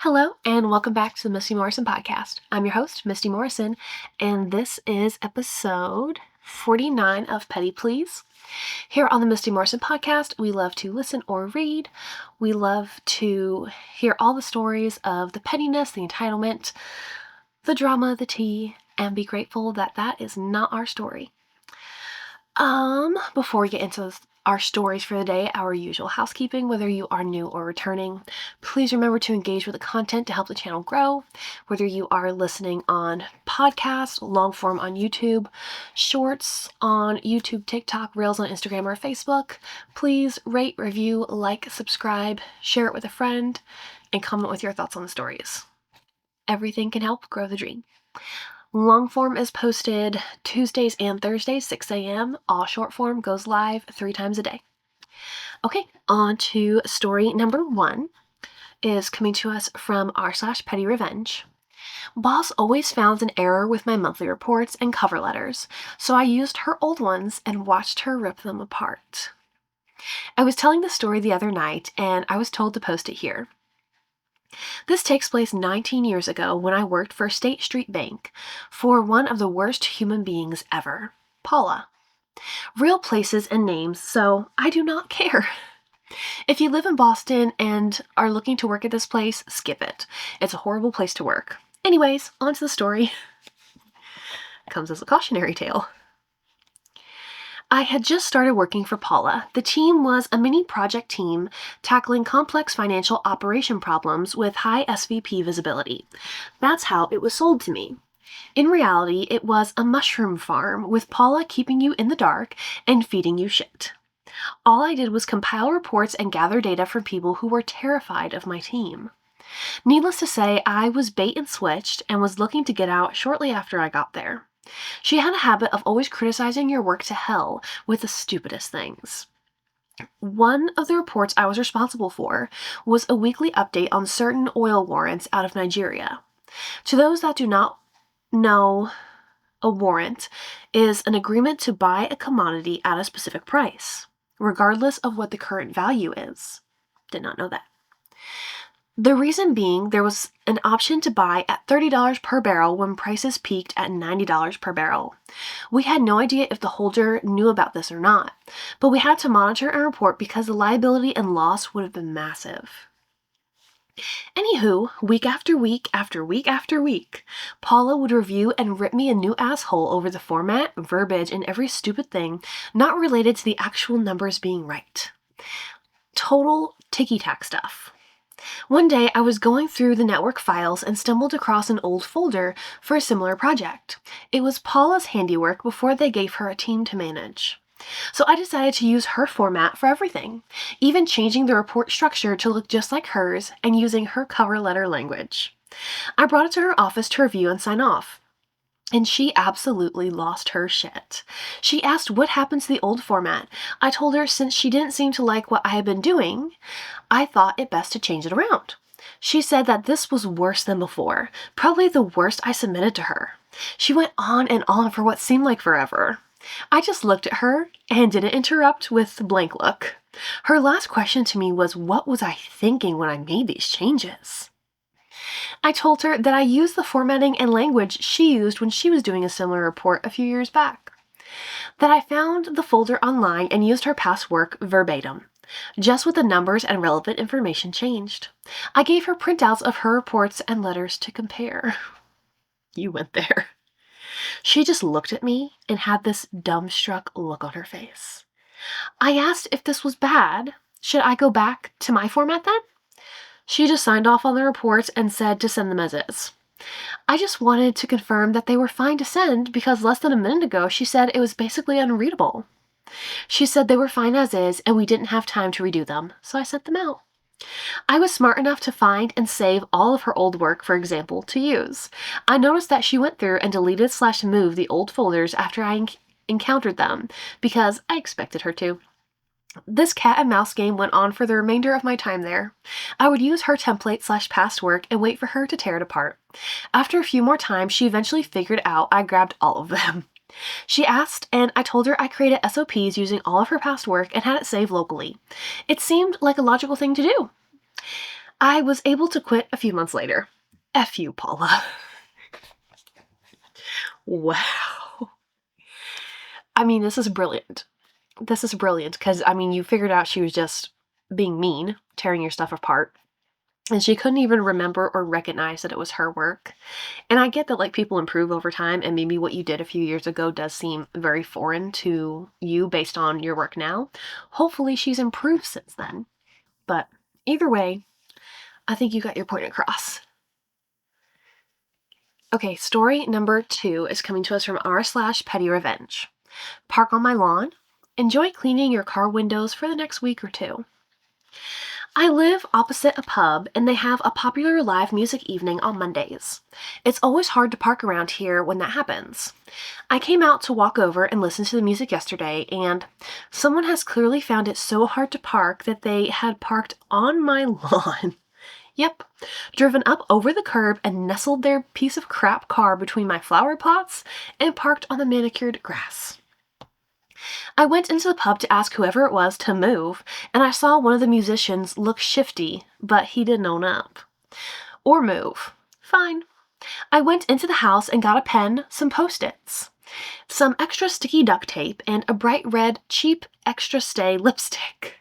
Hello, and welcome back to the Misty Morrison Podcast. I'm your host, Misty Morrison, and this is episode 49 of Petty Please. Here on the Misty Morrison Podcast, we love to listen or read. We love to hear all the stories of the pettiness, the entitlement, the drama, the tea, and be grateful that that is not our story. Before we get into our stories for the day, our usual housekeeping, whether you are new or returning, please remember to engage with the content to help the channel grow. Whether you are listening on podcast, long form on YouTube, shorts on YouTube, TikTok, Reels on Instagram or Facebook, please rate, review, like, subscribe, share it with a friend, and comment with your thoughts on the stories. Everything can help grow the dream. Long form is posted Tuesdays and Thursdays, 6 a.m. All short form goes live 3 times a day. Okay, on to story number 1 is coming to us from r/petty revenge. Boss always found an error with my monthly reports and cover letters, so I used her old ones and watched her rip them apart. I was telling the story the other night, and I was told to post it here. This takes place 19 years ago when I worked for State Street Bank for one of the worst human beings ever, Paula. Real places and names, so I do not care. If you live in Boston and are looking to work at this place, skip it. It's a horrible place to work. Anyways, on to the story. Comes as a cautionary tale. I had just started working for Paula. The team was a mini project team tackling complex financial operation problems with high SVP visibility. That's how it was sold to me. In reality, it was a mushroom farm with Paula keeping you in the dark and feeding you shit. All I did was compile reports and gather data from people who were terrified of my team. Needless to say, I was bait and switched and was looking to get out shortly after I got there. She had a habit of always criticizing your work to hell with the stupidest things. One of the reports I was responsible for was a weekly update on certain oil warrants out of Nigeria. To those that do not know, a warrant is an agreement to buy a commodity at a specific price, regardless of what the current value is. Did not know that. The reason being, there was an option to buy at $30 per barrel when prices peaked at $90 per barrel. We had no idea if the holder knew about this or not, but we had to monitor and report because the liability and loss would have been massive. Anywho, week after week after week after week, Paula would review and rip me a new asshole over the format, verbiage, and every stupid thing not related to the actual numbers being right. Total ticky-tack stuff. One day, I was going through the network files and stumbled across an old folder for a similar project. It was Paula's handiwork before they gave her a team to manage. So I decided to use her format for everything, even changing the report structure to look just like hers and using her cover letter language. I brought it to her office to review and sign off. And she absolutely lost her shit. She asked what happened to the old format. I told her since she didn't seem to like what I had been doing, I thought it best to change it around. She said that this was worse than before, probably the worst I submitted to her. She went on and on for what seemed like forever. I just looked at her and didn't interrupt with a blank look. Her last question to me was, what was I thinking when I made these changes? I told her that I used the formatting and language she used when she was doing a similar report a few years back. That I found the folder online and used her past work verbatim, just with the numbers and relevant information changed. I gave her printouts of her reports and letters to compare. You went there. She just looked at me and had this dumbstruck look on her face. I asked if this was bad. Should I go back to my format then? She just signed off on the reports and said to send them as is. I just wanted to confirm that they were fine to send because less than a minute ago she said it was basically unreadable. She said they were fine as is and we didn't have time to redo them, so I sent them out. I was smart enough to find and save all of her old work, for example, to use. I noticed that she went through and deleted/moved the old folders after I encountered them because I expected her to. This cat and mouse game went on for the remainder of my time there. I would use her template/past work and wait for her to tear it apart. After a few more times, she eventually figured out I grabbed all of them. She asked, and I told her I created SOPs using all of her past work and had it saved locally. It seemed like a logical thing to do. I was able to quit a few months later. F you, Paula. Wow. I mean, this is brilliant. This is brilliant because, I mean, you figured out she was just being mean, tearing your stuff apart, and she couldn't even remember or recognize that it was her work. And I get that, like, people improve over time, and maybe what you did a few years ago does seem very foreign to you based on your work now. Hopefully she's improved since then. But either way, I think you got your point across. Okay, story number 2 is coming to us from r/petty revenge. Park on my lawn. Enjoy cleaning your car windows for the next week or 2. I live opposite a pub and they have a popular live music evening on Mondays. It's always hard to park around here when that happens. I came out to walk over and listen to the music yesterday, and someone has clearly found it so hard to park that they had parked on my lawn. Yep, driven up over the curb and nestled their piece of crap car between my flower pots and parked on the manicured grass. I went into the pub to ask whoever it was to move, and I saw one of the musicians look shifty, but he didn't own up. Or move. Fine. I went into the house and got a pen, some Post-its, some extra sticky duct tape, and a bright red, cheap, extra stay lipstick.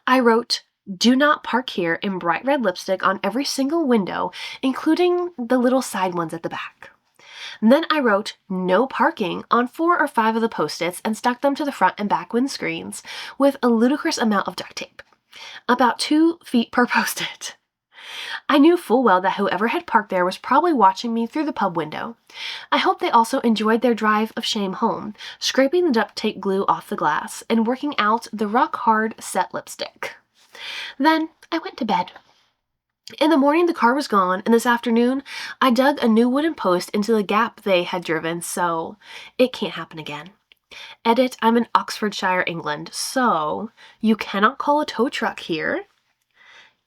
I wrote, "Do not park here" in bright red lipstick on every single window, including the little side ones at the back. Then I wrote "No parking" on 4 or 5 of the Post-its and stuck them to the front and back windscreens with a ludicrous amount of duct tape. About 2 feet per Post-it. I knew full well that whoever had parked there was probably watching me through the pub window. I hope they also enjoyed their drive of shame home, scraping the duct tape glue off the glass and working out the rock-hard set lipstick. Then I went to bed. In the morning, the car was gone, and this afternoon, I dug a new wooden post into the gap they had driven, so it can't happen again. Edit, I'm in Oxfordshire, England, so you cannot call a tow truck here.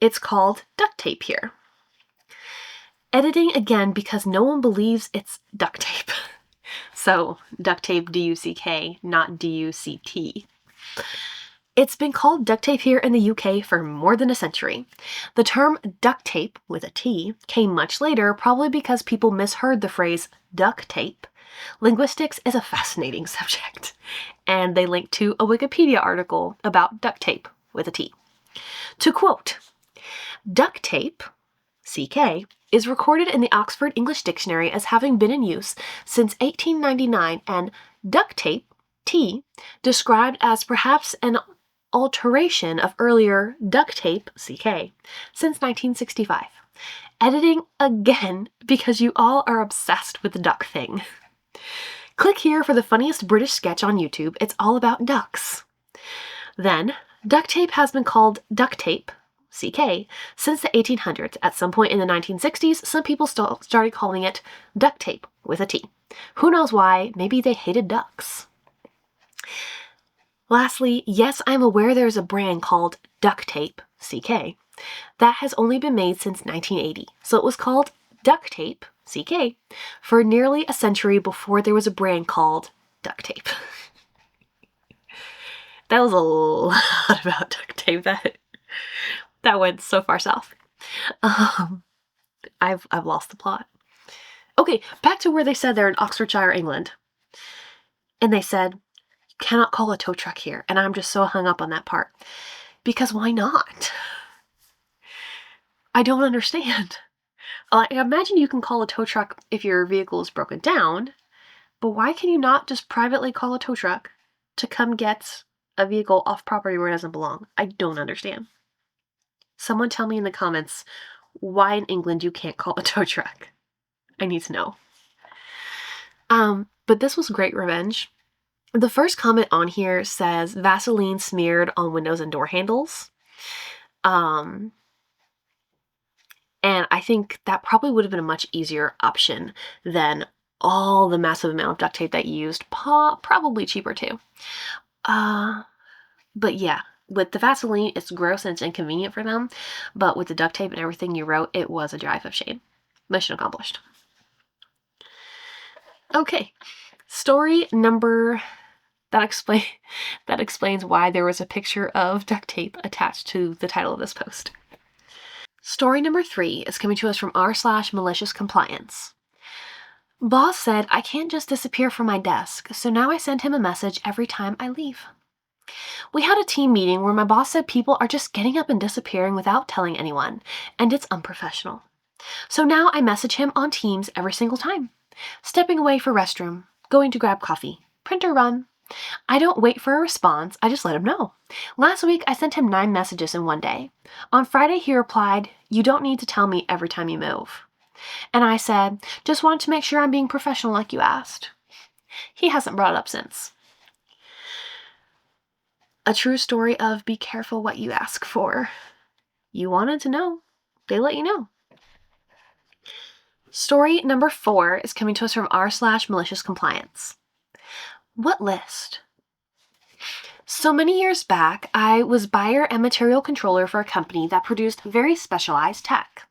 It's called duct tape here. Editing again because no one believes it's duct tape. So, duct tape, D-U-C-K, not D-U-C-T. It's been called duct tape here in the UK for more than a century. The term duct tape, with a T, came much later, probably because people misheard the phrase duct tape. Linguistics is a fascinating subject, and they link to a Wikipedia article about duct tape, with a T. To quote, duct tape, CK, is recorded in the Oxford English Dictionary as having been in use since 1899, and duct tape, T, described as perhaps an alteration of earlier duct tape, CK, since 1965. Editing again because you all are obsessed with the duck thing. Click here for the funniest British sketch on YouTube. It's all about ducks. Then, duct tape has been called duct tape, CK, since the 1800s. At some point in the 1960s, some people started calling it duct tape, with a T. Who knows why? Maybe they hated ducks. Lastly, yes, I'm aware there's a brand called duct tape, CK, that has only been made since 1980. So it was called duct tape, CK, for nearly a century before there was a brand called duct tape. That was a lot about duct tape. That went so far south. I've lost the plot. Okay, back to where they said they're in Oxfordshire, England. And they said, cannot call a tow truck here. And I'm just so hung up on that part. Because why not? I don't understand. I imagine you can call a tow truck if your vehicle is broken down, but why can you not just privately call a tow truck to come get a vehicle off property where it doesn't belong? I don't understand. Someone tell me in the comments why in England you can't call a tow truck. I need to know. But this was great revenge. The first comment on here says Vaseline smeared on windows and door handles. And I think that probably would have been a much easier option than all the massive amount of duct tape that you used. Probably cheaper too. But yeah, with the Vaseline, it's gross and it's inconvenient for them. But with the duct tape and everything you wrote, it was a drive of shame. Mission accomplished. Okay, story number that explains why there was a picture of duct tape attached to the title of this post. Story number 3 is coming to us from r/malicious compliance. Boss said I can't just disappear from my desk, so now I send him a message every time I leave. We had a team meeting where my boss said people are just getting up and disappearing without telling anyone, and it's unprofessional. So now I message him on Teams every single time. Stepping away for restroom, going to grab coffee, printer run. I don't wait for a response, I just let him know. Last week, I sent him 9 messages in one day. On Friday, he replied, "You don't need to tell me every time you move." And I said, "Just wanted to make sure I'm being professional like you asked." He hasn't brought it up since. A true story of be careful what you ask for. You wanted to know. They let you know. Story number 4 is coming to us from r/malicious compliance. What list? So many years back, I was buyer and material controller for a company that produced very specialized tech.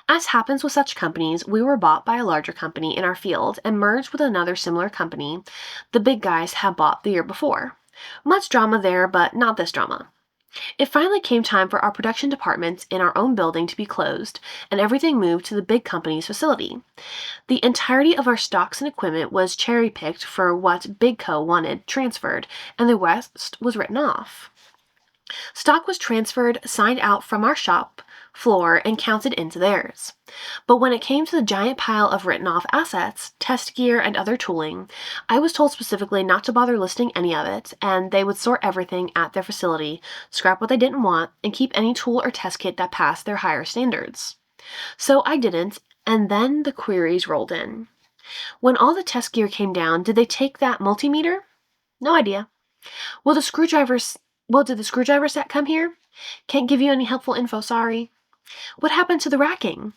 As happens with such companies, we were bought by a larger company in our field and merged with another similar company the big guys had bought the year before. Much drama there, but not this drama. It finally came time for our production department in our own building to be closed, and everything moved to the big company's facility. The entirety of our stocks and equipment was cherry-picked for what Big Co wanted transferred, and the rest was written off. Stock was transferred, signed out from our shop floor, and counted into theirs. But when it came to the giant pile of written-off assets, test gear, and other tooling, I was told specifically not to bother listing any of it, and they would sort everything at their facility, scrap what they didn't want, and keep any tool or test kit that passed their higher standards. So I didn't, and then the queries rolled in. When all the test gear came down, did they take that multimeter? No idea. Did the screwdriver set come here? Can't give you any helpful info, sorry. What happened to the racking?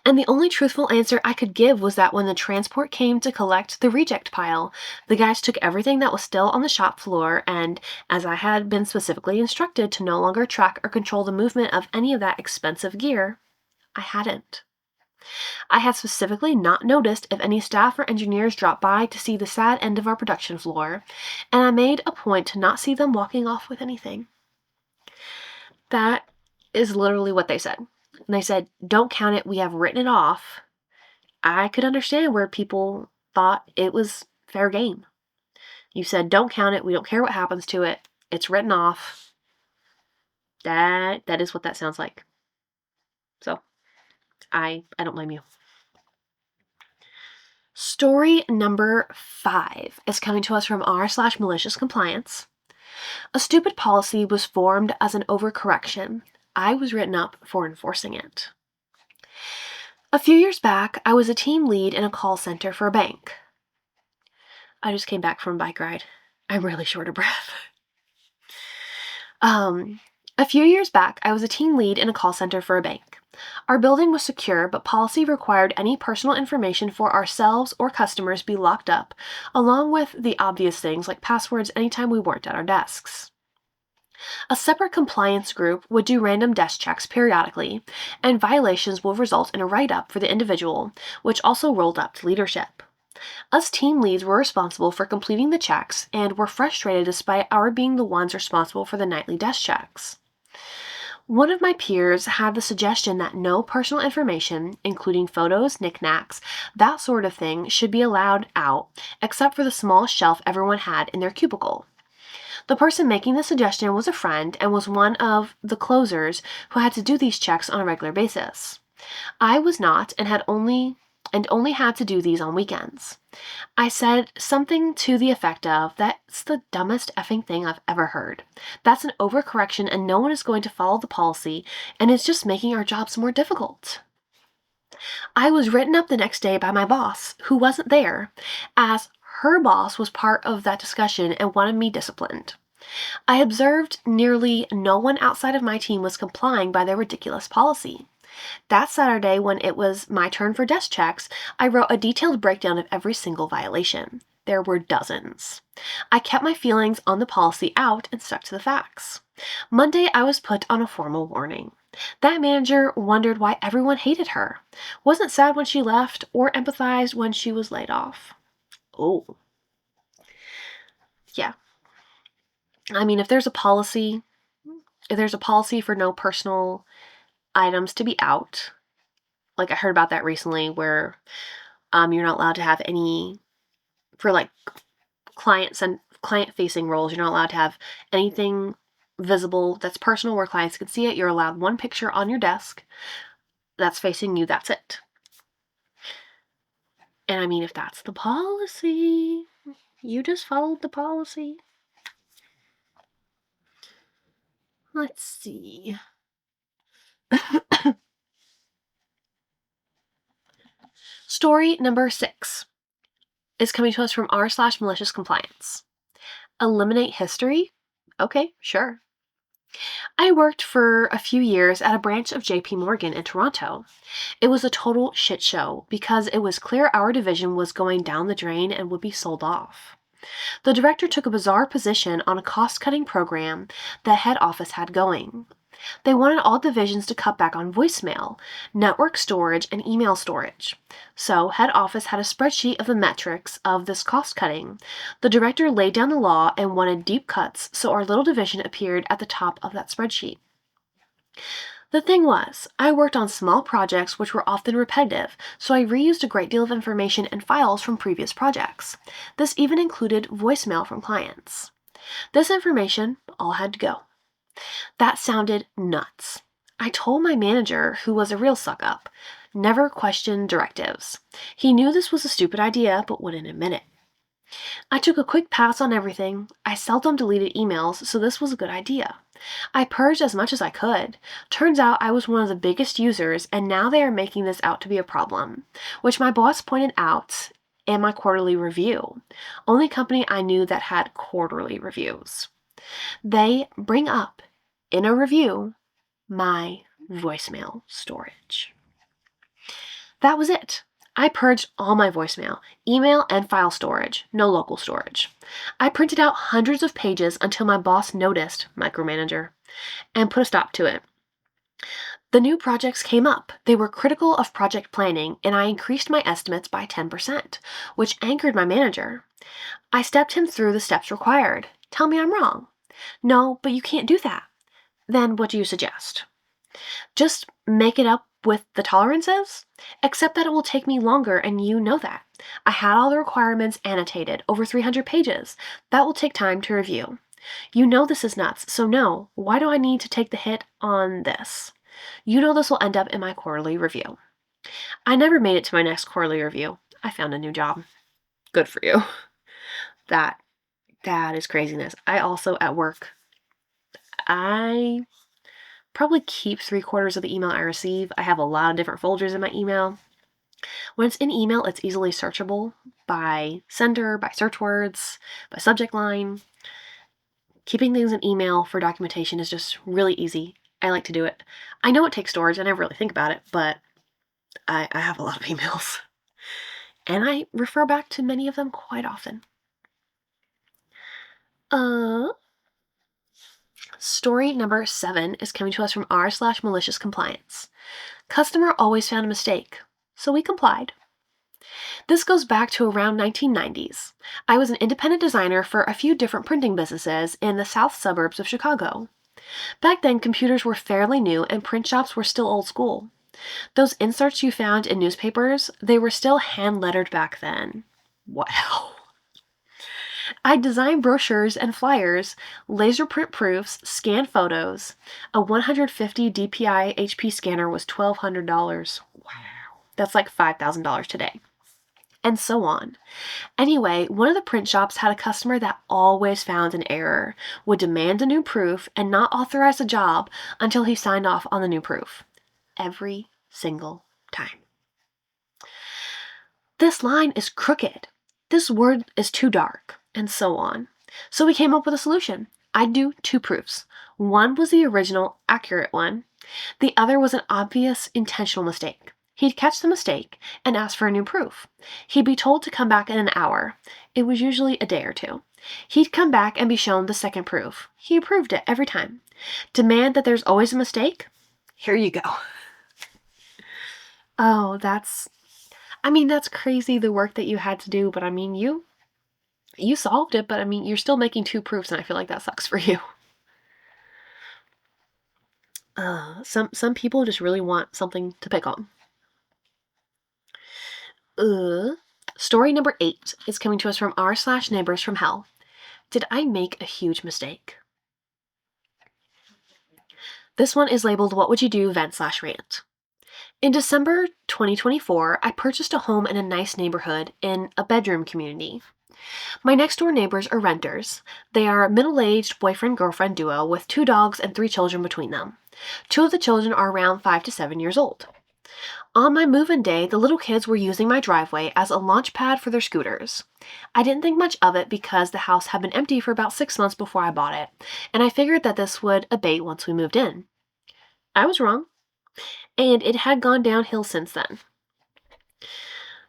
And the only truthful answer I could give was that when the transport came to collect the reject pile, the guys took everything that was still on the shop floor, and as I had been specifically instructed to no longer track or control the movement of any of that expensive gear, I hadn't. I had specifically not noticed if any staff or engineers dropped by to see the sad end of our production floor, and I made a point to not see them walking off with anything. That is literally what they said. And they said, "Don't count it, we have written it off." I could understand where people thought it was fair game. You said, "Don't count it, we don't care what happens to it, it's written off." That is what that sounds like. So, I don't blame you. Story number 5 is coming to us from r/malicious compliance. A stupid policy was formed as an overcorrection. I was written up for enforcing it. A few years back, I was a team lead in a call center for a bank. I just came back from a bike ride. I'm really short of breath. A few years back, I was a team lead in a call center for a bank. Our building was secure, but policy required any personal information for ourselves or customers be locked up, along with the obvious things like passwords anytime we weren't at our desks. A separate compliance group would do random desk checks periodically, and violations will result in a write-up for the individual, which also rolled up to leadership. Us team leads were responsible for completing the checks and were frustrated despite our being the ones responsible for the nightly desk checks. One of my peers had the suggestion that no personal information, including photos, knickknacks, that sort of thing, should be allowed out, except for the small shelf everyone had in their cubicle. The person making the suggestion was a friend and was one of the closers who had to do these checks on a regular basis. I was not and only had to do these on weekends. I said something to the effect of, "That's the dumbest effing thing I've ever heard. That's an overcorrection and no one is going to follow the policy, and it's just making our jobs more difficult." I was written up the next day by my boss, who wasn't there, as her boss was part of that discussion and wanted me disciplined. I observed nearly no one outside of my team was complying by their ridiculous policy. That Saturday, when it was my turn for desk checks, I wrote a detailed breakdown of every single violation. There were dozens. I kept my feelings on the policy out and stuck to the facts. Monday, I was put on a formal warning. That manager wondered why everyone hated her, wasn't sad when she left, or empathized when she was laid off. Oh. Yeah. I mean, if there's a policy for no personal items to be out. Like, I heard about that recently where you're not allowed to have any, for like client-facing roles, you're not allowed to have anything visible that's personal where clients can see it. You're allowed one picture on your desk that's facing you. That's it. And I mean, if that's the policy, you just followed the policy. Let's see. Story number 6 is coming to us from r/malicious compliance. Eliminate history? Okay, sure. I worked for a few years at a branch of JP Morgan in Toronto. It was a total shit show because it was clear our division was going down the drain and would be sold off. The director took a bizarre position on a cost-cutting program that head office had going. They wanted all divisions to cut back on voicemail, network storage, and email storage. So head office had a spreadsheet of the metrics of this cost cutting. The director laid down the law and wanted deep cuts, so our little division appeared at the top of that spreadsheet. The thing was, I worked on small projects which were often repetitive, so I reused a great deal of information and files from previous projects. This even included voicemail from clients. This information all had to go. That sounded nuts. I told my manager, who was a real suck-up, never questioned directives. He knew this was a stupid idea, but wouldn't admit it. I took a quick pass on everything. I seldom deleted emails, so this was a good idea. I purged as much as I could. Turns out I was one of the biggest users, and now they are making this out to be a problem, which my boss pointed out in my quarterly review. Only company I knew that had quarterly reviews. They bring up, in a review, my voicemail storage. That was it. I purged all my voicemail, email, and file storage, no local storage. I printed out hundreds of pages until my boss noticed, micromanager, and put a stop to it. The new projects came up. They were critical of project planning, and I increased my estimates by 10%, which angered my manager. I stepped him through the steps required. Tell me I'm wrong. No, but you can't do that. Then what do you suggest? Just make it up with the tolerances? Except that it will take me longer, and you know that. I had all the requirements annotated, over 300 pages. That will take time to review. You know this is nuts, so no, why do I need to take the hit on this? You know this will end up in my quarterly review. I never made it to my next quarterly review. I found a new job. Good for you. That is craziness. I also, at work, I probably keep 3/4 of the email I receive. I have a lot of different folders in my email. When it's in email, it's easily searchable by sender, by search words, by subject line. Keeping things in email for documentation is just really easy. I like to do it. I know it takes storage. I never really think about it, but I have a lot of emails. And I refer back to many of them quite often. Story number 7 is coming to us from r/malicious compliance. Customer always found a mistake, so we complied. This goes back to around 1990s. I was an independent designer for a few different printing businesses in the south suburbs of Chicago. Back then, computers were fairly new and print shops were still old school. Those inserts you found in newspapers, they were still hand-lettered back then. Wow. I designed brochures and flyers, laser print proofs, scanned photos. A 150 DPI HP scanner was $1,200. Wow. That's like $5,000 today. And so on. Anyway, one of the print shops had a customer that always found an error, would demand a new proof, and not authorize the job until he signed off on the new proof. Every single time. This line is crooked. This word is too dark. And so on. So we came up with a solution. I'd do 2 proofs. One was the original, accurate one. The other was an obvious, intentional mistake. He'd catch the mistake and ask for a new proof. He'd be told to come back in an hour. It was usually a day or 2. He'd come back and be shown the second proof. He approved it every time. Demand that there's always a mistake? Here you go. Oh, that's crazy, the work that you had to do, but you solved it, but you're still making 2 proofs, and I feel like that sucks for you. Some people just really want something to pick on. Story number 8 is coming to us from r/neighbors from hell. Did I make a huge mistake? This one is labeled What Would You Do? Vent/rant. In December 2024, I purchased a home in a nice neighborhood in a bedroom community. My next door neighbors are renters. They are a middle-aged boyfriend-girlfriend duo with 2 dogs and 3 children between them. 2 of the children are around 5 to 7 years old. On my move-in day, the little kids were using my driveway as a launch pad for their scooters. I didn't think much of it because the house had been empty for about 6 months before I bought it, and I figured that this would abate once we moved in. I was wrong, and it had gone downhill since then.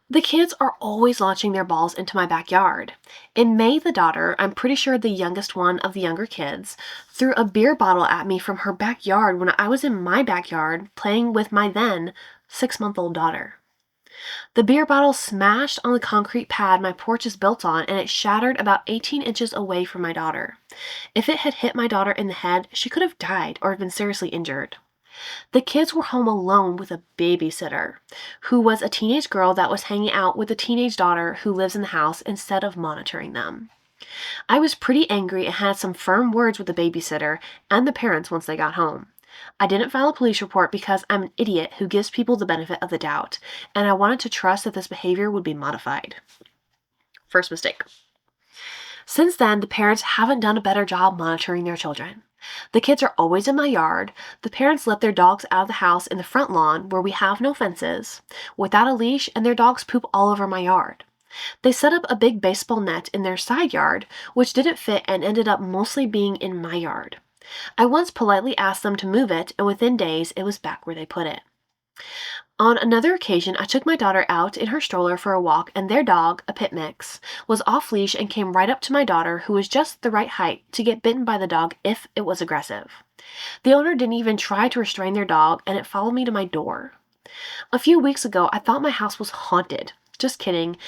The kids are always launching their balls into my backyard. In May, the daughter, I'm pretty sure the youngest one of the younger kids, threw a beer bottle at me from her backyard when I was in my backyard playing with my then 6-month-old daughter. The beer bottle smashed on the concrete pad my porch is built on, and it shattered about 18 inches away from my daughter. If it had hit my daughter in the head, she could have died or been seriously injured. The kids were home alone with a babysitter, who was a teenage girl that was hanging out with a teenage daughter who lives in the house instead of monitoring them. I was pretty angry and had some firm words with the babysitter and the parents once they got home. I didn't file a police report because I'm an idiot who gives people the benefit of the doubt, and I wanted to trust that this behavior would be modified. First mistake. Since then, the parents haven't done a better job monitoring their children. The kids are always in my yard. The parents let their dogs out of the house in the front lawn where we have no fences, without a leash, and their dogs poop all over my yard. They set up a big baseball net in their side yard, which didn't fit and ended up mostly being in my yard. I once politely asked them to move it, and within days it was back where they put it. On another occasion, I took my daughter out in her stroller for a walk, and their dog, a pit mix, was off leash and came right up to my daughter, who was just the right height to get bitten by the dog if it was aggressive. The owner didn't even try to restrain their dog, and it followed me to my door. A few weeks ago, I thought my house was haunted. Just kidding,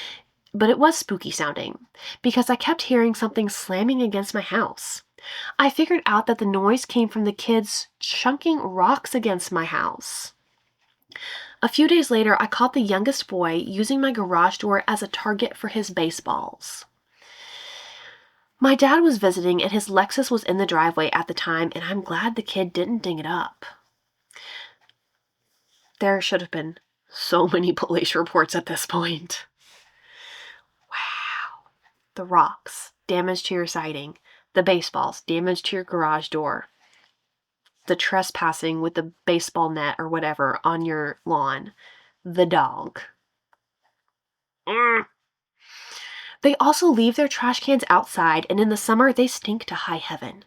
but it was spooky sounding, because I kept hearing something slamming against my house. I figured out that the noise came from the kids chunking rocks against my house. A few days later, I caught the youngest boy using my garage door as a target for his baseballs. My dad was visiting and his Lexus was in the driveway at the time, and I'm glad the kid didn't ding it up. There should have been so many police reports at this point. Wow. The rocks, damage to your siding. The baseballs, damage to your garage door. The trespassing with the baseball net or whatever on your lawn. The dog. They also leave their trash cans outside, and in the summer they stink to high heaven.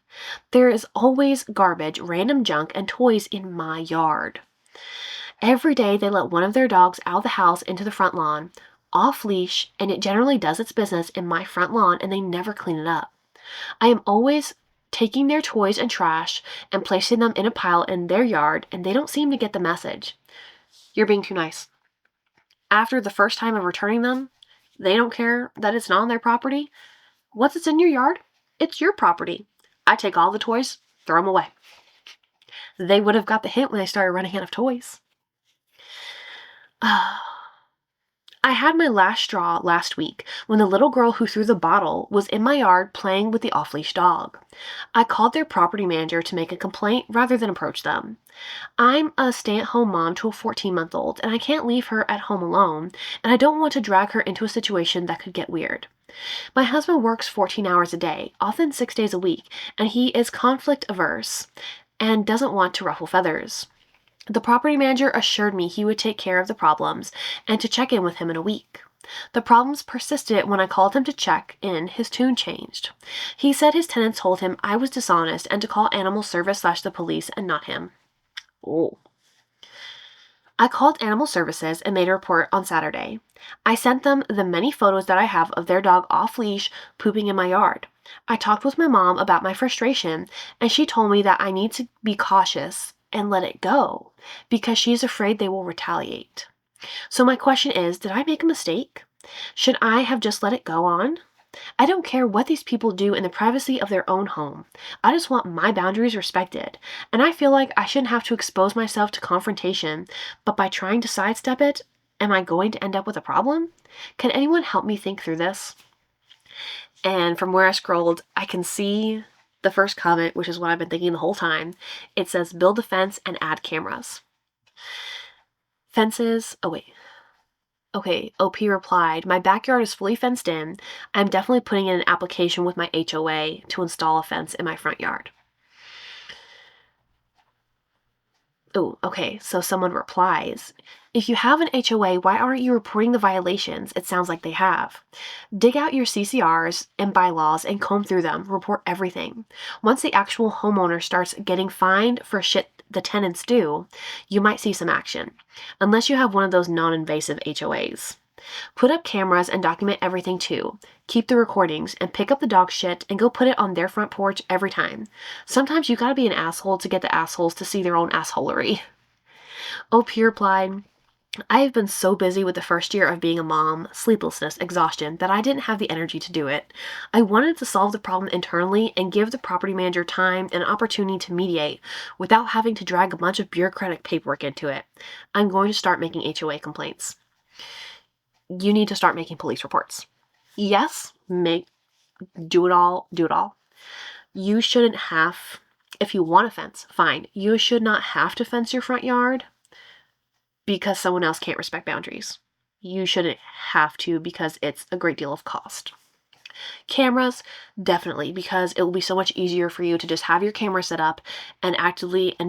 There is always garbage, random junk, and toys in my yard. Every day they let one of their dogs out of the house into the front lawn, off leash, and it generally does its business in my front lawn, and they never clean it up. I am always taking their toys and trash and placing them in a pile in their yard, and they don't seem to get the message. You're being too nice. After the first time of returning them, they don't care that it's not on their property. Once it's in your yard, it's your property. I take all the toys, throw them away. They would have got the hint when they started running out of toys. I had my last straw last week when the little girl who threw the bottle was in my yard playing with the off-leash dog. I called their property manager to make a complaint rather than approach them. I'm a stay-at-home mom to a 14-month-old, and I can't leave her at home alone, and I don't want to drag her into a situation that could get weird. My husband works 14 hours a day, often 6 days a week, and he is conflict-averse and doesn't want to ruffle feathers. The property manager assured me he would take care of the problems and to check in with him in a week. The problems persisted when I called him to check in. His tune changed. He said his tenants told him I was dishonest and to call animal service / the police and not him. Oh. I called animal services and made a report on Saturday. I sent them the many photos that I have of their dog off leash pooping in my yard. I talked with my mom about my frustration, and she told me that I need to be cautious and let it go because she's afraid they will retaliate. So my question is, did I make a mistake? Should I have just let it go on? I don't care what these people do in the privacy of their own home. I just want my boundaries respected. And I feel like I shouldn't have to expose myself to confrontation, but by trying to sidestep it, am I going to end up with a problem? Can anyone help me think through this? And from where I scrolled, I can see the first comment, which is what I've been thinking the whole time. It says, build a fence and add cameras. Fences, oh wait. Okay, OP replied, my backyard is fully fenced in. I'm definitely putting in an application with my HOA to install a fence in my front yard. Oh, okay, so someone replies, if you have an HOA, why aren't you reporting the violations? It sounds like they have. Dig out your CCRs and bylaws and comb through them. Report everything. Once the actual homeowner starts getting fined for shit the tenants do, you might see some action. Unless you have one of those non-invasive HOAs. Put up cameras and document everything too. Keep the recordings and pick up the dog shit and go put it on their front porch every time. Sometimes you gotta be an asshole to get the assholes to see their own assholery. OP replied, I have been so busy with the first year of being a mom, sleeplessness, exhaustion, that I didn't have the energy to do it. I wanted to solve the problem internally and give the property manager time and opportunity to mediate without having to drag a bunch of bureaucratic paperwork into it. I'm going to start making HOA complaints. You need to start making police reports. Yes, do it all. You shouldn't have, if you want a fence, fine. You should not have to fence your front yard because someone else can't respect boundaries. You shouldn't have to because it's a great deal of cost. Cameras, definitely, because it will be so much easier for you to just have your camera set up and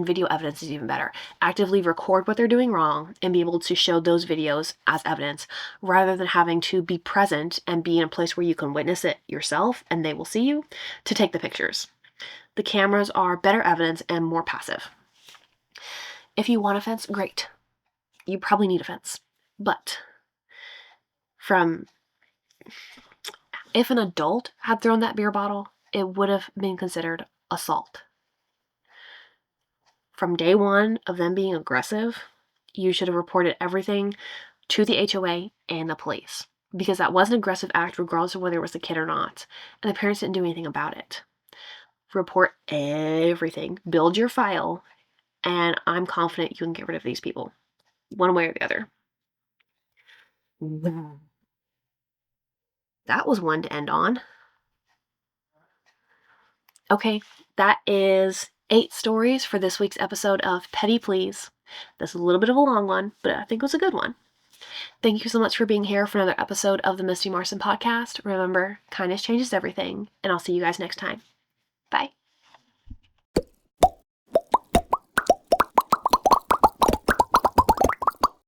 video evidence is even better. Actively record what they're doing wrong and be able to show those videos as evidence rather than having to be present and be in a place where you can witness it yourself and they will see you to take the pictures. The cameras are better evidence and more passive. If you want a fence, great. You probably need a fence. But if an adult had thrown that beer bottle, it would have been considered assault. From day one of them being aggressive, you should have reported everything to the HOA and the police because that was an aggressive act regardless of whether it was the kid or not, and the parents didn't do anything about it. Report everything, build your file, and I'm confident you can get rid of these people, one way or the other. That was one to end on. Okay, that is 8 stories for this week's episode of Petty Please. That's a little bit of a long one, but I think it was a good one. Thank you so much for being here for another episode of the Misty Morrison Podcast. Remember, kindness changes everything, and I'll see you guys next time. Bye.